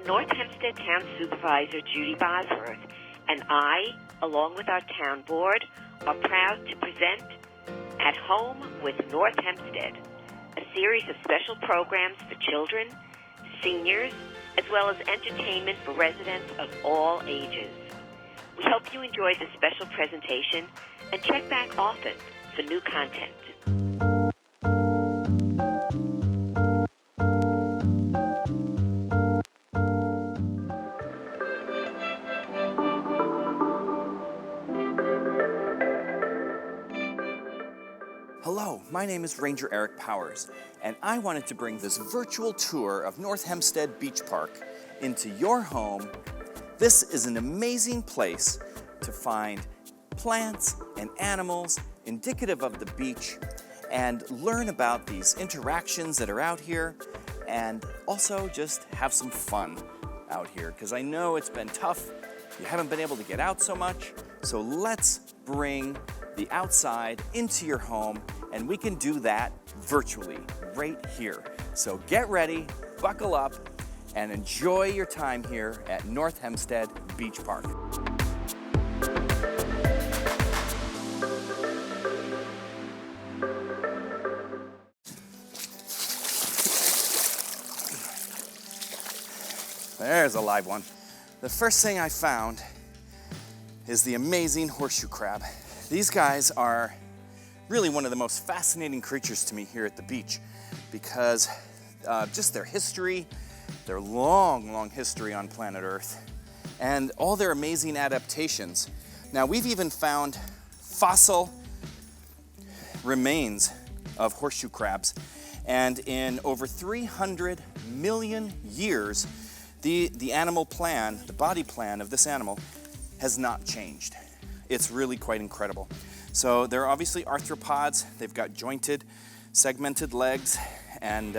From North Hempstead Town Supervisor Judy Bosworth and I, along with our town board, are proud to present At Home with North Hempstead, a series of special programs for children, seniors, as well as entertainment for residents of all ages. We hope you enjoy this special presentation and check back often for new content. Hello, my name is Ranger Eric Powers, and I wanted to bring this virtual tour of North Hempstead Beach Park into your home. This is an amazing place to find plants and animals indicative of the beach and learn about these interactions that are out here and also just have some fun out here because I know it's been tough. You haven't been able to get out so much, so let's bring the outside into your home, and we can do that virtually right here. So get ready, buckle up, and enjoy your time here at North Hempstead Beach Park. There's a live one. The first thing I found is the amazing horseshoe crab. These guys are really one of the most fascinating creatures to me here at the beach because just their history, their long history on planet Earth, and all their amazing adaptations. Now, we've even found fossil remains of horseshoe crabs, and in over 300 million years, the animal plan, the body plan of this animal has not changed. It's really quite incredible. So they're obviously arthropods. They've got jointed, segmented legs, and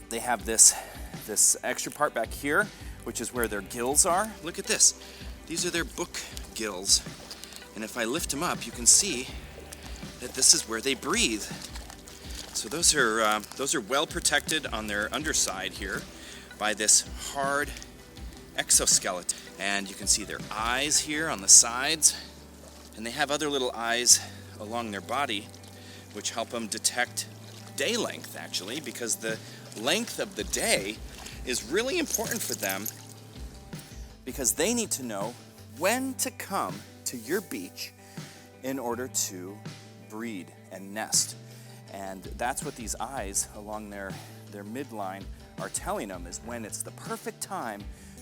they have this extra part back here, which is where their gills are. Look at this. These are their book gills. And if I lift them up, you can see that this is where they breathe. So those are well protected on their underside here by this hard exoskeleton. And you can see their eyes here on the sides, and they have other little eyes along their body which help them detect day length, actually, because the length of the day is really important for them because they need to know when to come to your beach in order to breed and nest. And that's what these eyes along their midline are telling them, is when it's the perfect time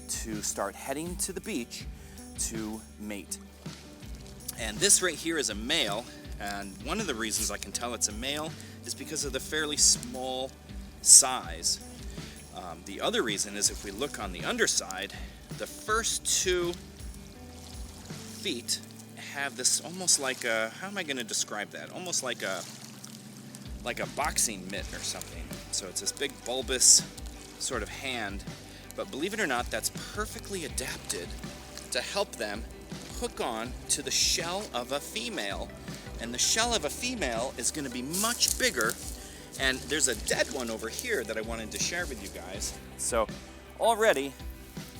to start heading to the beach to mate. And this right here is a male, and one of the reasons I can tell it's a male is because of the fairly small size. The other reason is if we look on the underside, the first 2 feet have this almost like a, how am I going to describe that? Almost like a boxing mitt or something. So it's this big bulbous sort of hand. But believe it or not, that's perfectly adapted to help them hook on to the shell of a female. And the shell of a female is going to be much bigger. And there's a dead one over here that I wanted to share with you guys. So already,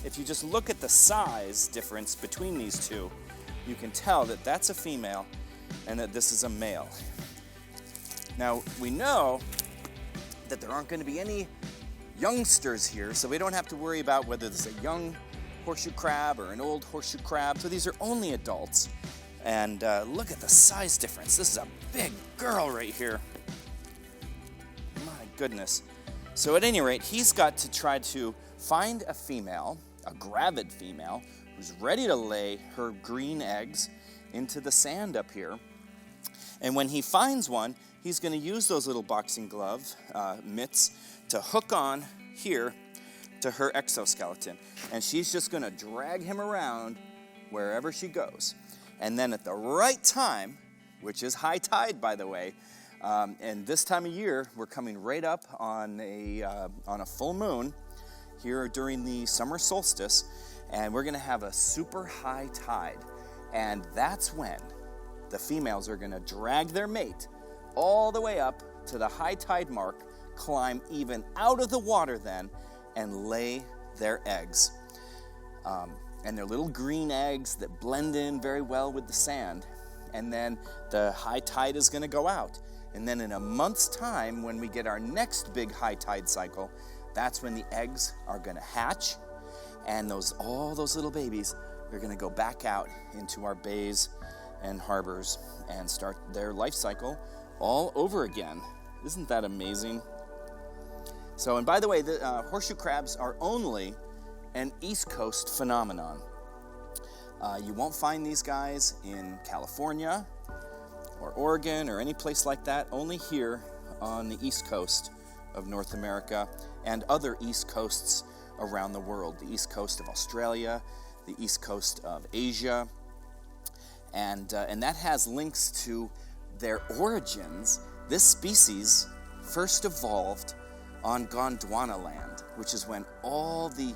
if you just look at the size difference between these two, you can tell that that's a female and that this is a male. Now, we know that there aren't going to be any youngsters here, so we don't have to worry about whether this is a young horseshoe crab or an old horseshoe crab. So these are only adults. And look at the size difference. This is a big girl right here. My goodness. So at any rate, he's got to try to find a female, a gravid female, who's ready to lay her green eggs into the sand up here. And when he finds one, he's going to use those little boxing glove mitts to hook on here to her exoskeleton. And she's just going to drag him around wherever she goes. And then at the right time, which is high tide, by the way, and this time of year, we're coming right up on a full moon here during the summer solstice, and we're going to have a super high tide. And that's when the females are going to drag their mate all the way up to the high tide mark, climb even out of the water then, and lay their eggs. And they're little green eggs that blend in very well with the sand. And then the high tide is going to go out. And then in a month's time, when we get our next big high tide cycle, that's when the eggs are going to hatch. And all those little babies are going to go back out into our bays and harbors and start their life cycle all over again. Isn't that amazing? So, and by the way, the horseshoe crabs are only an East Coast phenomenon. You won't find these guys in California or Oregon or any place like that, only here on the East Coast of North America and other East Coasts around the world. The East Coast of Australia, the East Coast of Asia, and that has links to their origins. This species first evolved on Gondwana land, which is when all the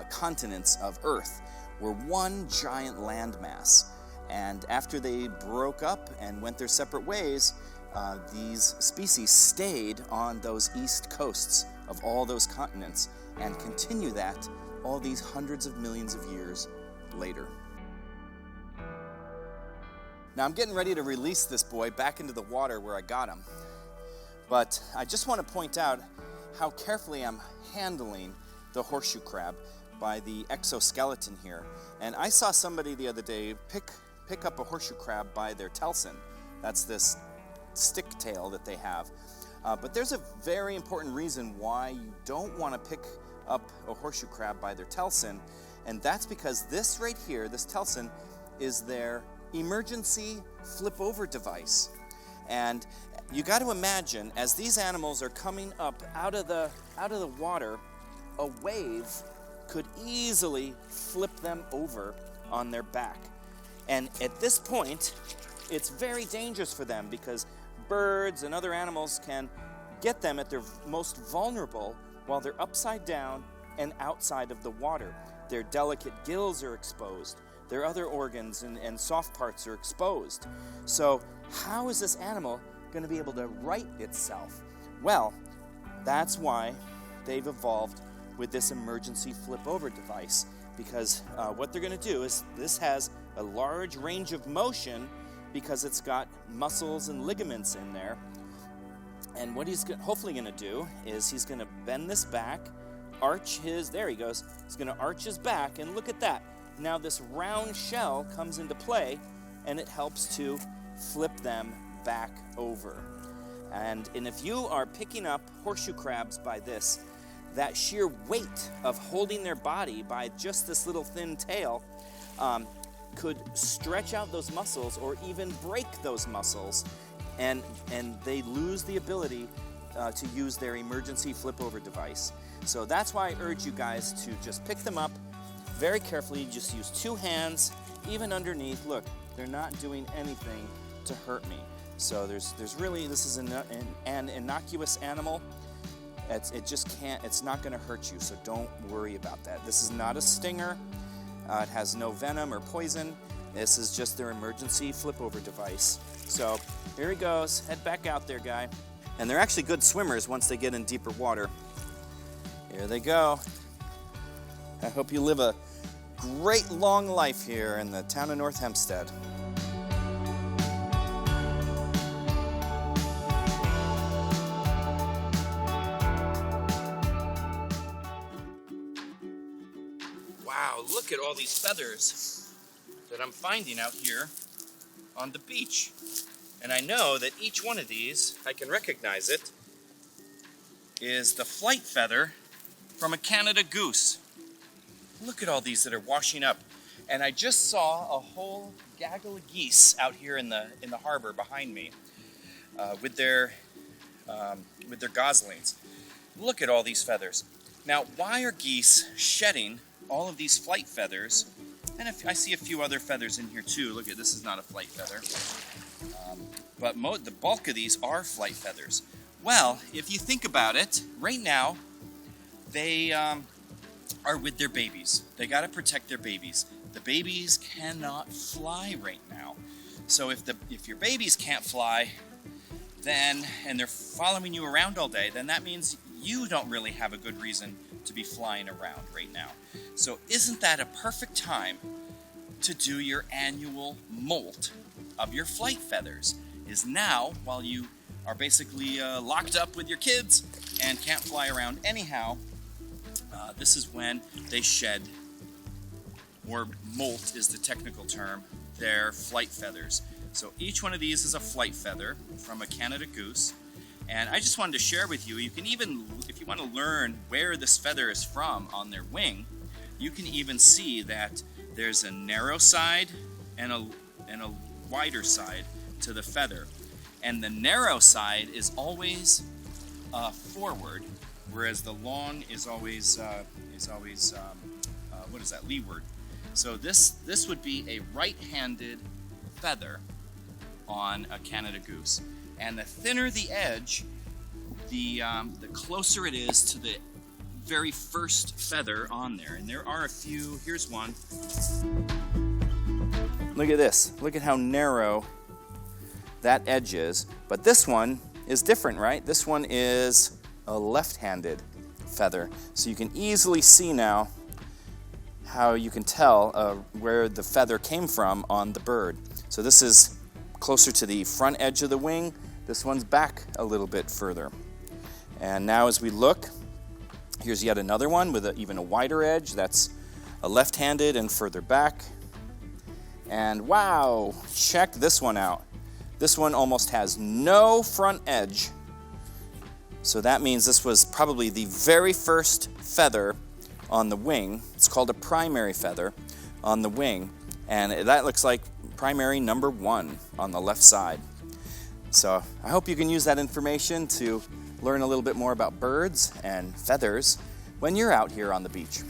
continents of Earth were one giant landmass. And after they broke up and went their separate ways, these species stayed on those east coasts of all those continents and continue that all these hundreds of millions of years later. Now I'm getting ready to release this boy back into the water where I got him. But I just want to point out how carefully I'm handling the horseshoe crab by the exoskeleton here. And I saw somebody the other day pick up a horseshoe crab by their telson. That's this stick tail that they have. But there's a very important reason why you don't want to pick up a horseshoe crab by their telson, and that's because this right here, this telson, is their emergency flip-over device. And you got to imagine, as these animals are coming up out of the water, a wave could easily flip them over on their back. And at this point, it's very dangerous for them because birds and other animals can get them at their most vulnerable while they're upside down and outside of the water. Their delicate gills are exposed. Their other organs and soft parts are exposed. So how is this animal going to be able to right itself? Well, that's why they've evolved with this emergency flip-over device, because what they're going to do is this has a large range of motion because it's got muscles and ligaments in there. And what he's hopefully going to do is he's going to bend this back, there he goes. He's going to arch his back, and look at that. Now this round shell comes into play, and it helps to flip them back over. And if you are picking up horseshoe crabs by this, that sheer weight of holding their body by just this little thin tail could stretch out those muscles or even break those muscles, and they lose the ability to use their emergency flip-over device. So that's why I urge you guys to just pick them up very carefully. Just use two hands, even underneath. Look, they're not doing anything to hurt me. So there's really, this is an innocuous animal. It's not going to hurt you, so don't worry about that. This is not a stinger. It has no venom or poison. This is just their emergency flip-over device. So here he goes. Head back out there, guy. And they're actually good swimmers once they get in deeper water. Here they go. I hope you live a great long life here in the town of North Hempstead. Wow, look at all these feathers that I'm finding out here on the beach. And I know that each one of these, I can recognize it, is the flight feather from a Canada goose. Look at all these that are washing up. And I just saw a whole gaggle of geese out here in the harbor behind me with their goslings. Look at all these feathers. Now, why are geese shedding all of these flight feathers? And I see a few other feathers in here too. Look at this, is not a flight feather. But the bulk of these are flight feathers. Well, if you think about it, right now, they are with their babies. They got to protect their babies. The babies cannot fly right now. So if your babies can't fly, then, and they're following you around all day, then that means you don't really have a good reason to be flying around right now. So isn't that a perfect time to do your annual molt of your flight feathers? Is now, while you are basically locked up with your kids and can't fly around anyhow, this is when they shed, or molt is the technical term, their flight feathers. So each one of these is a flight feather from a Canada goose. And I just wanted to share with you, you can even, if you want to learn where this feather is from on their wing, you can even see that there's a narrow side and a wider side to the feather. And the narrow side is always forward, whereas the long is always what is that, leeward. So this would be a right-handed feather on a Canada goose. And the thinner the edge, the closer it is to the very first feather on there. And there are a few. Here's one. Look at this. Look at how narrow that edge is. But this one is different, right? This one is a left-handed feather. So you can easily see now how you can tell where the feather came from on the bird. So this is closer to the front edge of the wing. This one's back a little bit further. And now as we look, here's yet another one with even a wider edge. That's a left-handed and further back. And wow, check this one out. This one almost has no front edge. So that means this was probably the very first feather on the wing. It's called a primary feather on the wing. And that looks like primary number 1 on the left side. So I hope you can use that information to learn a little bit more about birds and feathers when you're out here on the beach.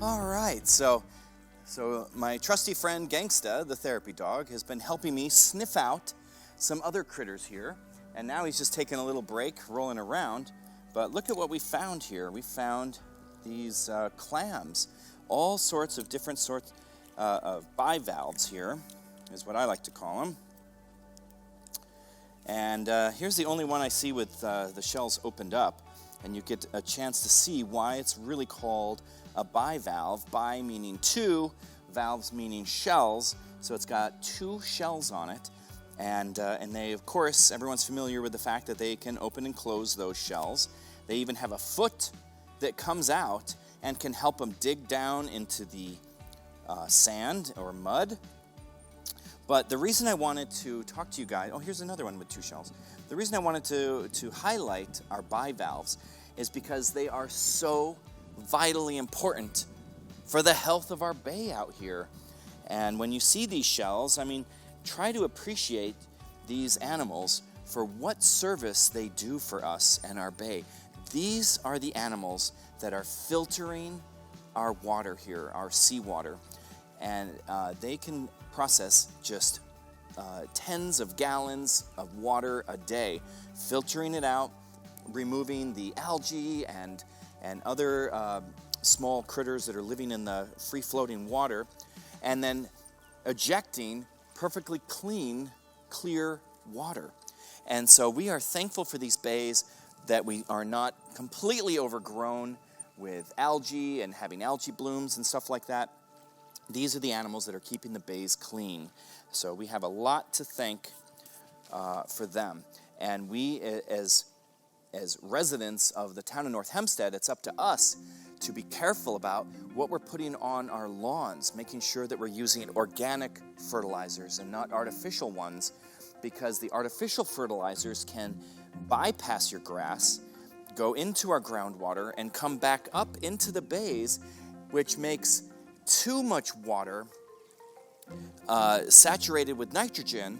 All right, so my trusty friend Gangsta, the therapy dog, has been helping me sniff out some other critters here. And now he's just taking a little break, rolling around. But look at what we found here. We found these clams, all sorts of different sorts of bivalves here, is what I like to call them. And here's the only one I see with the shells opened up. And you get a chance to see why it's really called a bivalve. Bi meaning 2, valves meaning shells. So it's got 2 shells on it. And they, of course, everyone's familiar with the fact that they can open and close those shells. They even have a foot that comes out and can help them dig down into the sand or mud. But the reason I wanted to talk to you guys, oh, here's another one with 2 shells. The reason I wanted to highlight our bivalves is because they are so vitally important for the health of our bay out here. And when you see these shells, I mean, try to appreciate these animals for what service they do for us and our bay. These are the animals that are filtering our water here, our seawater. And they can process just tens of gallons of water a day, filtering it out, removing the algae and other small critters that are living in the free-floating water, and then ejecting perfectly clean, clear water. And so we are thankful for these bays, that we are not completely overgrown with algae and having algae blooms and stuff like that. These are the animals that are keeping the bays clean. So we have a lot to thank for them. And we, as residents of the town of North Hempstead, it's up to us to be careful about what we're putting on our lawns, making sure that we're using organic fertilizers and not artificial ones, because the artificial fertilizers can bypass your grass, go into our groundwater, and come back up into the bays, which makes too much water saturated with nitrogen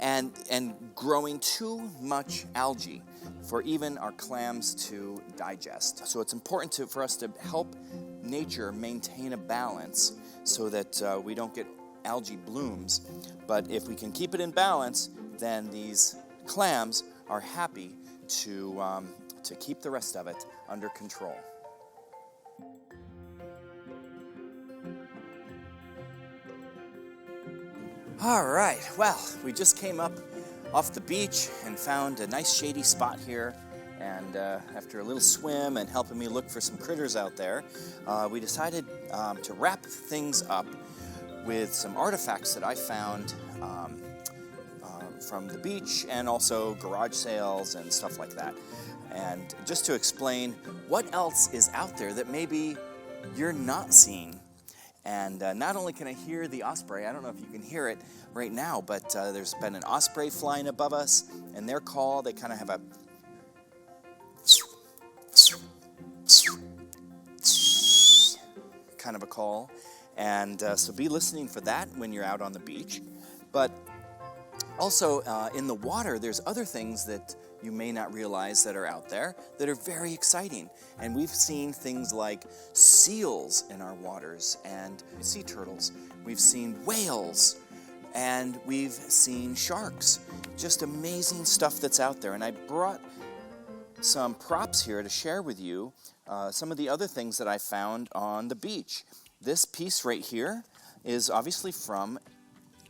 and growing too much algae for even our clams to digest. So it's important for us to help nature maintain a balance so that we don't get algae blooms. But if we can keep it in balance, then these clams are happy to keep the rest of it under control. All right, well, we just came up off the beach and found a nice shady spot here. And after a little swim and helping me look for some critters out there, we decided to wrap things up with some artifacts that I found from the beach and also garage sales and stuff like that. And just to explain what else is out there that maybe you're not seeing. And not only can I hear the osprey, I don't know if you can hear it right now, but there's been an osprey flying above us, and their call, they kind of have a kind of a call. And so be listening for that when you're out on the beach. But also in the water, there's other things that you may not realize that are out there that are very exciting. And we've seen things like seals in our waters and sea turtles. We've seen whales and we've seen sharks. Just amazing stuff that's out there. And I brought some props here to share with you some of the other things that I found on the beach. This piece right here is obviously from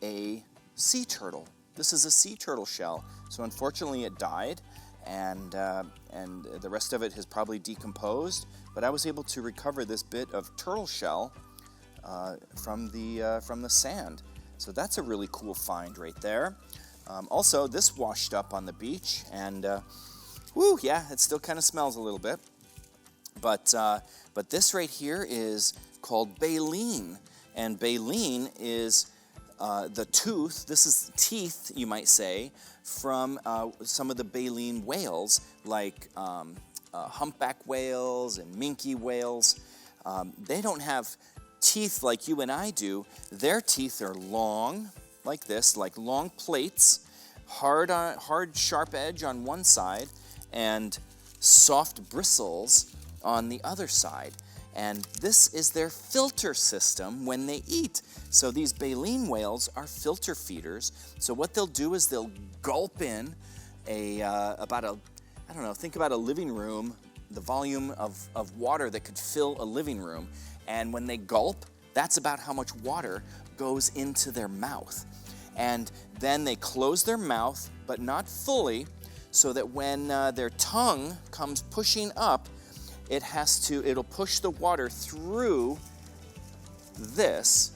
a sea turtle. This is a sea turtle shell. So unfortunately it died, and the rest of it has probably decomposed. But I was able to recover this bit of turtle shell from the sand. So that's a really cool find right there. Also, this washed up on the beach, and yeah, it still kind of smells a little bit. But this right here is called baleen, and baleen is the tooth. This is teeth, you might say, from some of the baleen whales, like humpback whales and minke whales. They don't have teeth like you and I do. Their teeth are long, like this, like long plates, hard, sharp edge on one side, and soft bristles on the other side. And this is their filter system when they eat. So these baleen whales are filter feeders. So what they'll do is they'll gulp in think about a living room, the volume of water that could fill a living room. And when they gulp, that's about how much water goes into their mouth. And then they close their mouth, but not fully, so that when their tongue comes pushing up, it'll push the water through this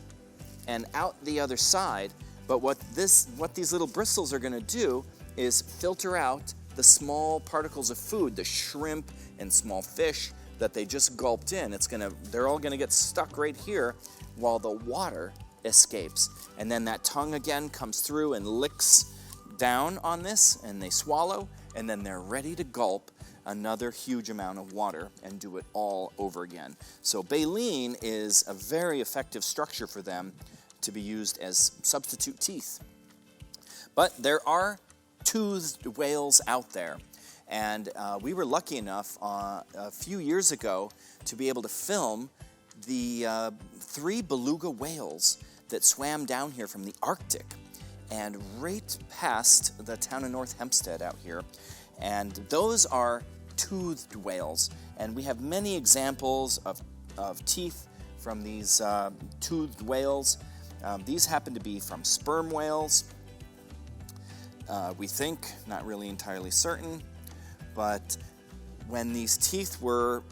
and out the other side. But what these little bristles are going to do is filter out the small particles of food, the shrimp and small fish that they just gulped in. They're all going to get stuck right here while the water escapes. And then that tongue again comes through and licks down on this, and they swallow, and then they're ready to gulp another huge amount of water and do it all over again. So baleen is a very effective structure for them to be used as substitute teeth. But there are toothed whales out there. And we were lucky enough a few years ago to be able to film the 3 beluga whales that swam down here from the Arctic and right past the town of North Hempstead out here. And those are toothed whales. And we have many examples of teeth from these toothed whales. These happen to be from sperm whales. We think, not really entirely certain, but when these teeth were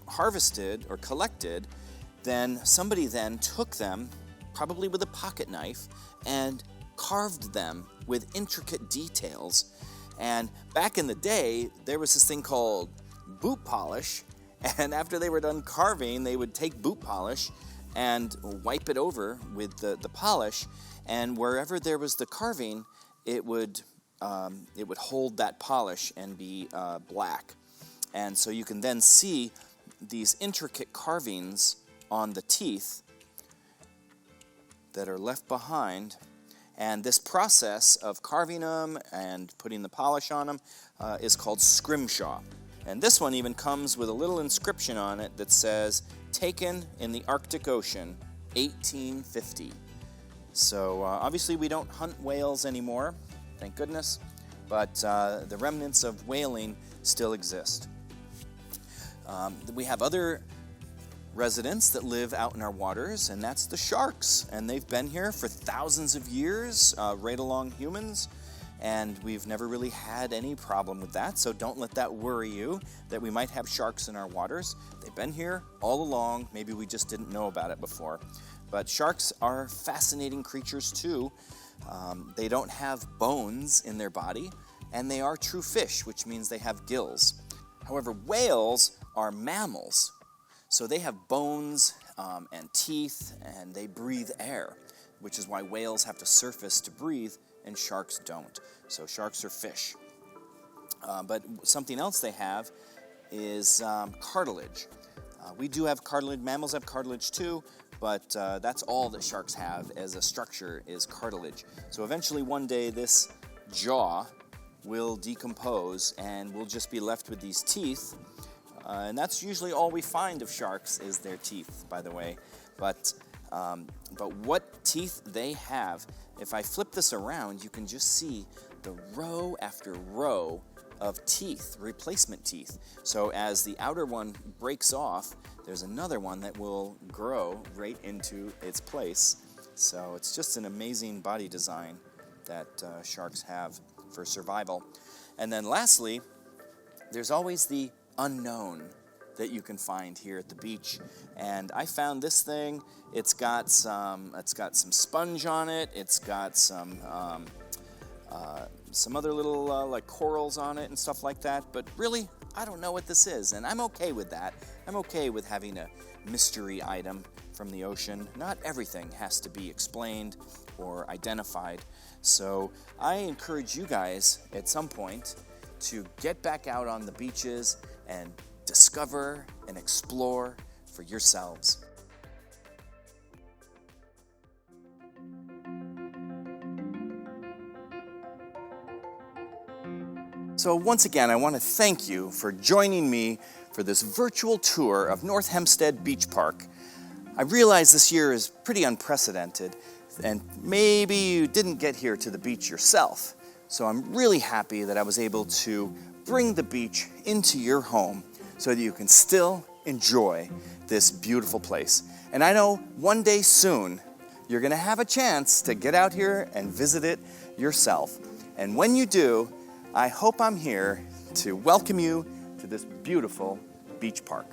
harvested or collected, then somebody then took them, probably with a pocket knife, and carved them with intricate details. And back in the day, there was this thing called boot polish, and after they were done carving, they would take boot polish and wipe it over with the polish, and wherever there was the carving, it would hold that polish and be black. And so you can then see these intricate carvings on the teeth that are left behind. And this process of carving them and putting the polish on them is called scrimshaw. And this one even comes with a little inscription on it that says, "Taken in the Arctic Ocean, 1850. So obviously we don't hunt whales anymore, thank goodness, but the remnants of whaling still exist. We have other residents that live out in our waters, and that's the sharks. And they've been here for thousands of years, right along humans, and we've never really had any problem with that. So don't let that worry you, that we might have sharks in our waters. They've been here all along. Maybe we just didn't know about it before. But sharks are fascinating creatures too. They don't have bones in their body, and they are true fish, which means they have gills. However, whales are mammals, so they have bones and teeth, and they breathe air, which is why whales have to surface to breathe, and sharks don't. So sharks are fish. But something else they have is cartilage. We do have cartilage. Mammals have cartilage too, but that's all that sharks have as a structure is cartilage. So eventually one day this jaw will decompose and we'll just be left with these teeth. And that's usually all we find of sharks is their teeth, by the way. But what teeth they have, if I flip this around, you can just see the row after row of teeth, replacement teeth. So as the outer one breaks off, there's another one that will grow right into its place. So it's just an amazing body design that sharks have for survival. And then lastly, there's always the unknown that you can find here at the beach. And I found this thing. It's got some sponge on it. It's got some other little like corals on it and stuff like that. But really, I don't know what this is, and I'm okay with that. I'm okay with having a mystery item from the ocean. Not everything has to be explained or identified. So I encourage you guys at some point to get back out on the beaches and discover and explore for yourselves. So once again, I want to thank you for joining me for this virtual tour of North Hempstead Beach Park. I realize this year is pretty unprecedented, and maybe you didn't get here to the beach yourself. So I'm really happy that I was able to bring the beach into your home so that you can still enjoy this beautiful place. And I know one day soon, you're gonna have a chance to get out here and visit it yourself. And when you do, I hope I'm here to welcome you to this beautiful beach park.